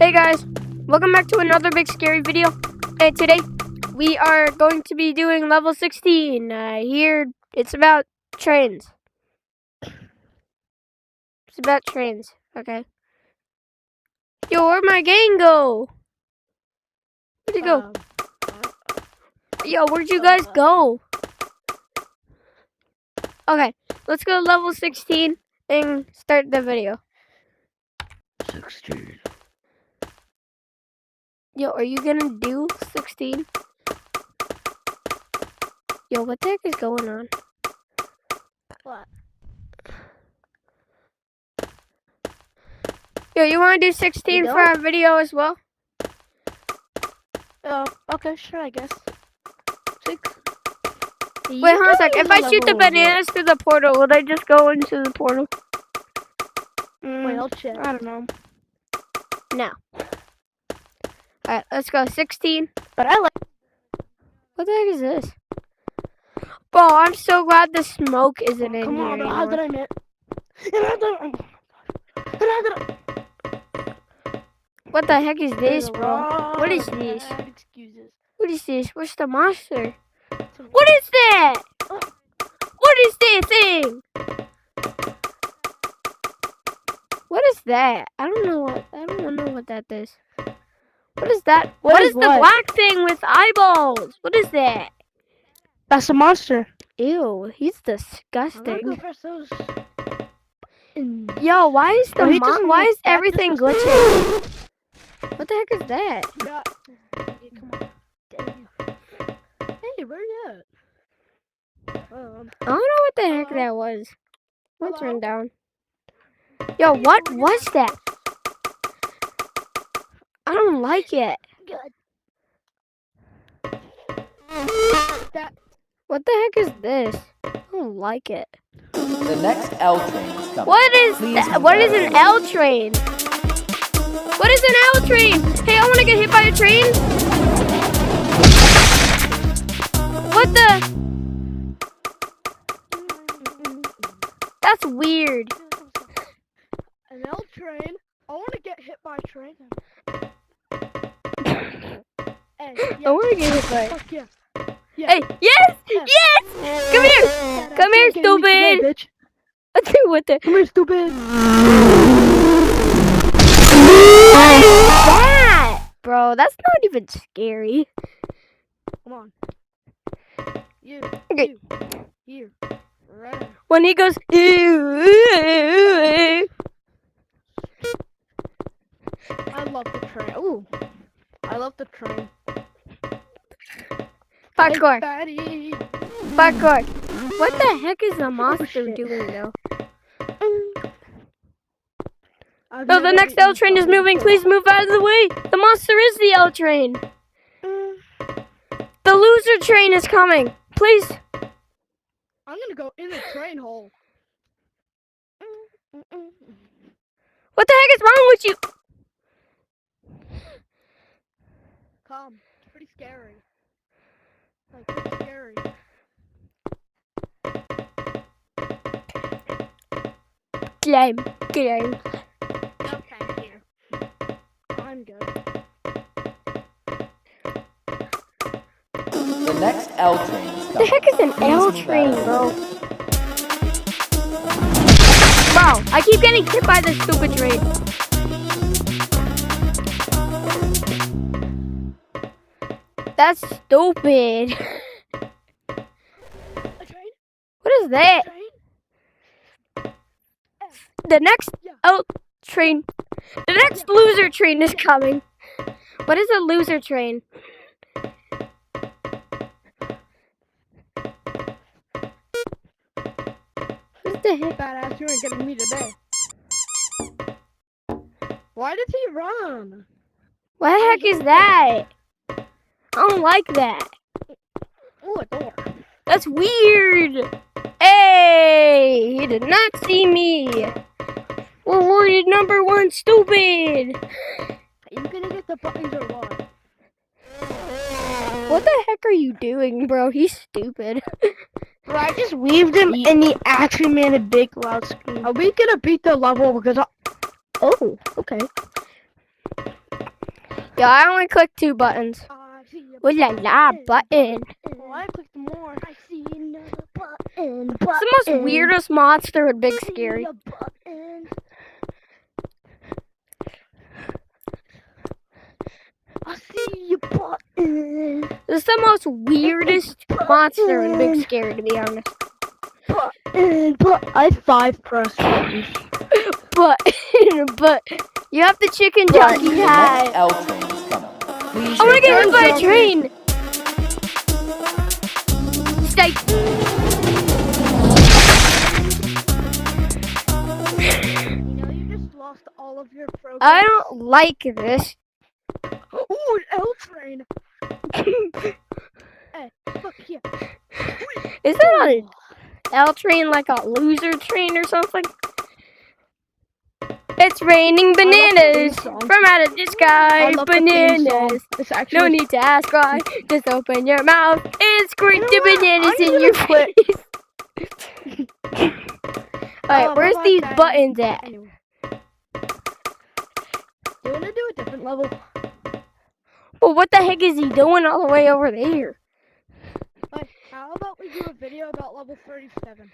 Hey guys, welcome back to another big scary video. And today we are going to be doing level 16. Here it's about trains. It's about trains, okay. Yo, where'd my gang go? Where'd you go? Yo, where'd you guys go? Okay, let's go to level 16 and start the video. 16. Yo, are you gonna do 16? Yo, what the heck is going on? What? Yo, you wanna do 16 for our video as well? Oh, okay, sure, I guess. 6. Wait, hold on a sec. If I shoot the bananas through the portal, will they just go into the portal? Wait, I'll check. I don't know. No. Alright, let's go. 16. But I like. What the heck is this? Bro, I'm so glad the smoke isn't in Come here on, anymore. how did I miss? What the heck is this, bro? What is this? Excuses. What is this? Where's the monster? What is that? What is that thing? What is that? I don't know what that is. What is that? What is the black thing with eyeballs? What is that? That's a monster. Ew, he's disgusting. Those... Yo, why is why is everything glitching? What the heck is that? Yeah, come on. Hey, where you at? I don't know what the heck that was. Let's turn down. Yo, what was that? I don't like it. What the heck is this? I don't like it. The next L train is coming. What is that? What is an L train? What is an L train? Hey, I want to get hit by a train. What the? That's weird. An L train? I want to get hit by a train. Hey, yeah. I want to get hit by it. Fuck yeah. Yeah. Hey, yes! Yes! Come here! Come here, stupid! What the? Come here, stupid! What is that? Bro, that's not even scary. Come on. You. Okay. You. Right. When he goes, I love the train. Ooh. I love the train. parkour. Hey, Parkour. What the heck is the monster doing though? Oh, the next L train is moving. Please move out of the way. The monster is the L train. The loser train is coming. Please. I'm gonna go in the train hole. What the heck is wrong with you? Come. It's pretty scary. Like, pretty scary. Climb. Okay, here. I'm good. The next L train is coming. The heck is an L train, bro? Bro, I keep getting hit by this stupid train. That's stupid. A train? What is that? Train? The next L train. The next loser train is coming. What is a loser train? What the heck? Badass, you ain't getting me today. Why did he run? What the heck is that? I don't like that. Ooh, a door. That's weird. Hey, he did not see me. Rewarded number 1, stupid. Are you gonna get the buttons or what? What the heck are you doing, bro? He's stupid. Bro, I just weaved him and he actually made a big loud scream. Are we gonna beat the level because I... Oh, okay. Yeah, I only clicked 2 buttons. I see a Ooh la la, button. Oh, I clicked more. I see another button. It's the most weirdest monster in Big Scary. Button. I see your button. This is the most weirdest monster in Big Scary, to be honest. I have 5 press buttons. But you have the chicken The jockey next hat. L train is coming. Please I want to get hit move by out a of the way. train. Stay. You just lost all of your progress. I don't like this. Ooh, an L train. Hey, look here. Is that an L train like a loser train or something? It's raining bananas song. from out of the sky. I love the theme song. Bananas. It's actually No need to ask why. Just open your mouth and squirt You know the what? bananas I'm in gonna your quit. face. Alright, where's bye-bye, these guys. buttons at? Anyway. Do you want to do a different level? Well, what the heck is he doing all the way over there? Like, how about we do a video about level 37?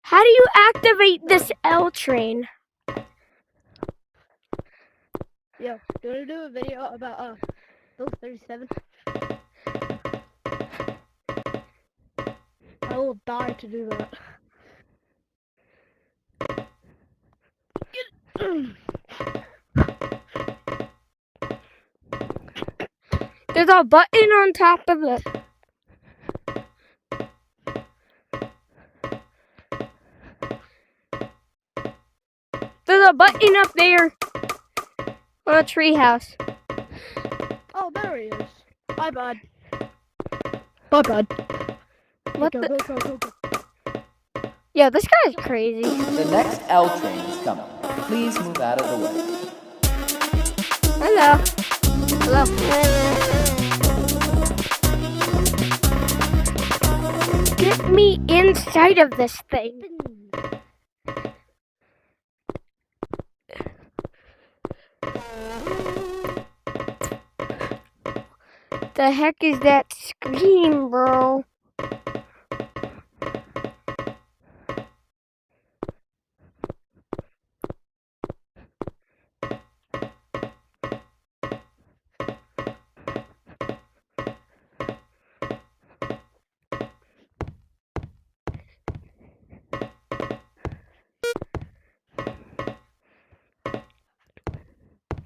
How do you activate this L train? Yo, do you want to do a video about level 37? I will die to do that. There's a button on top of the... There's a button up there on a treehouse. Oh, there he is. Bye, bud. Bye, bud. What go, the? go, go, go, go. Yeah, this guy's crazy. The next L train is coming. Please move out of the way. Hello. Hello. Get me inside of this thing. The heck is that scream, bro?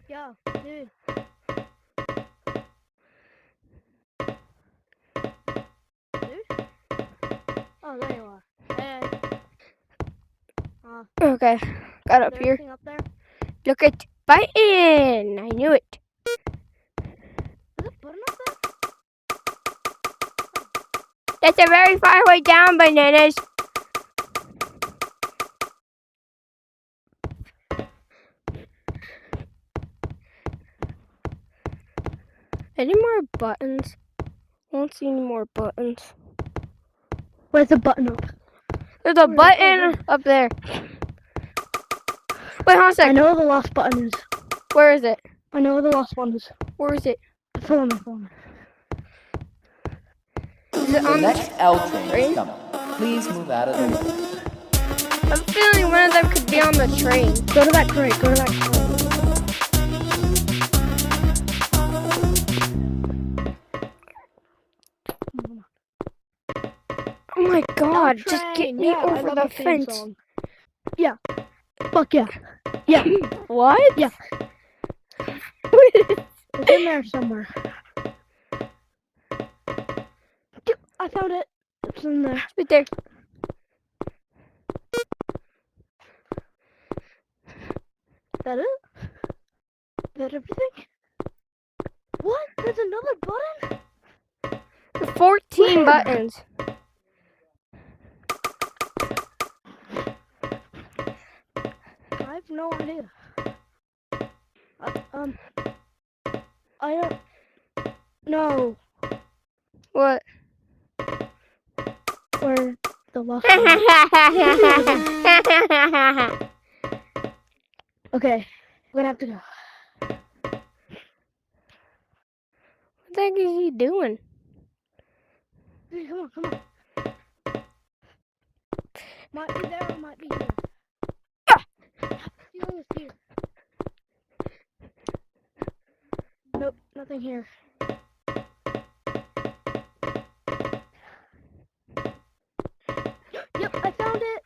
Yo, dude. Dude? Oh, there you are. Hey. Okay, got Is up there here. anything up there? Look at button. I knew it. Is it button up there? That's a very far way down, bananas. Any more buttons? I don't see any more buttons. Where's the button up? There's a Where? button up there. Wait, hold on a I sec. know where the last button is. Where is it? I know where the last one is. Where is it? It's on my phone. Is it The on the... next L train train? is coming. Please move out of the way. I'm feeling one of them could be on the train. Go to that crate. Go to that crate. Oh my god, L just get train, me yeah, I over love the theme fence. song. Yeah. Fuck yeah. Yeah. What? Yeah. It's in there somewhere. I found it. It's in there. Right there. That it? That everything? What? There's another button? 14 Where? buttons. I have no idea. I don't know What? where the last one is. Okay, we're gonna have to go. What the heck is he doing? Hey, come on, come on. Might be there or might be here. Ah! Ceiling is here. Nope, nothing here. Yep, I found it.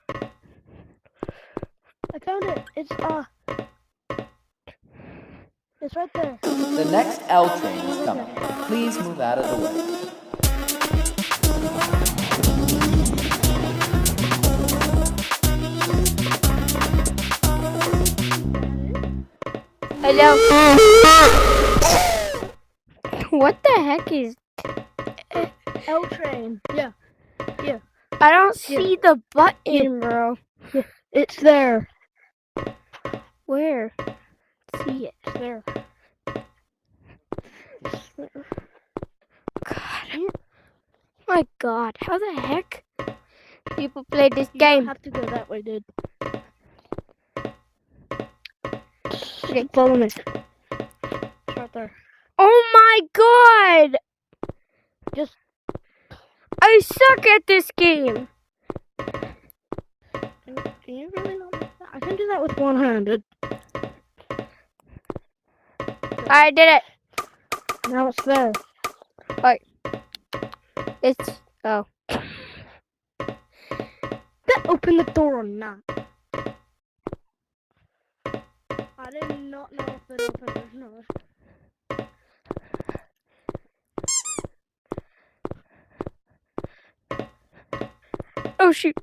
I found it. It's right there. The next L train is coming. Please move out of the way. Hello. What the heck is? L train. Yeah, I don't see the button, bro. it's there. Where? See it. It's there. It's there. God. My God. How the heck people play this You don't game? have to go that way, dude. Okay. Follow me. It's right there. Oh my God! Just I suck at this game. can you really not make that? I can do that with one hand. I did it. Now it's there. It's oh. That open the door or not? I did not know if it opened or not. Oh shoot.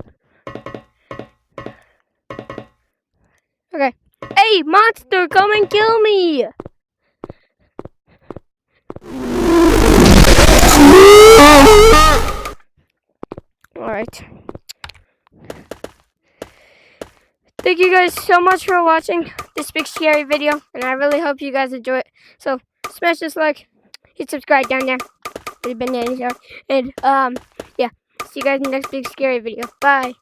Okay. Hey, monster, come and kill me! Alright. Thank you guys so much for watching this big scary video, and I really hope you guys enjoy it. So, smash this like, hit subscribe down there. And yeah, see you guys in the next big scary video. Bye.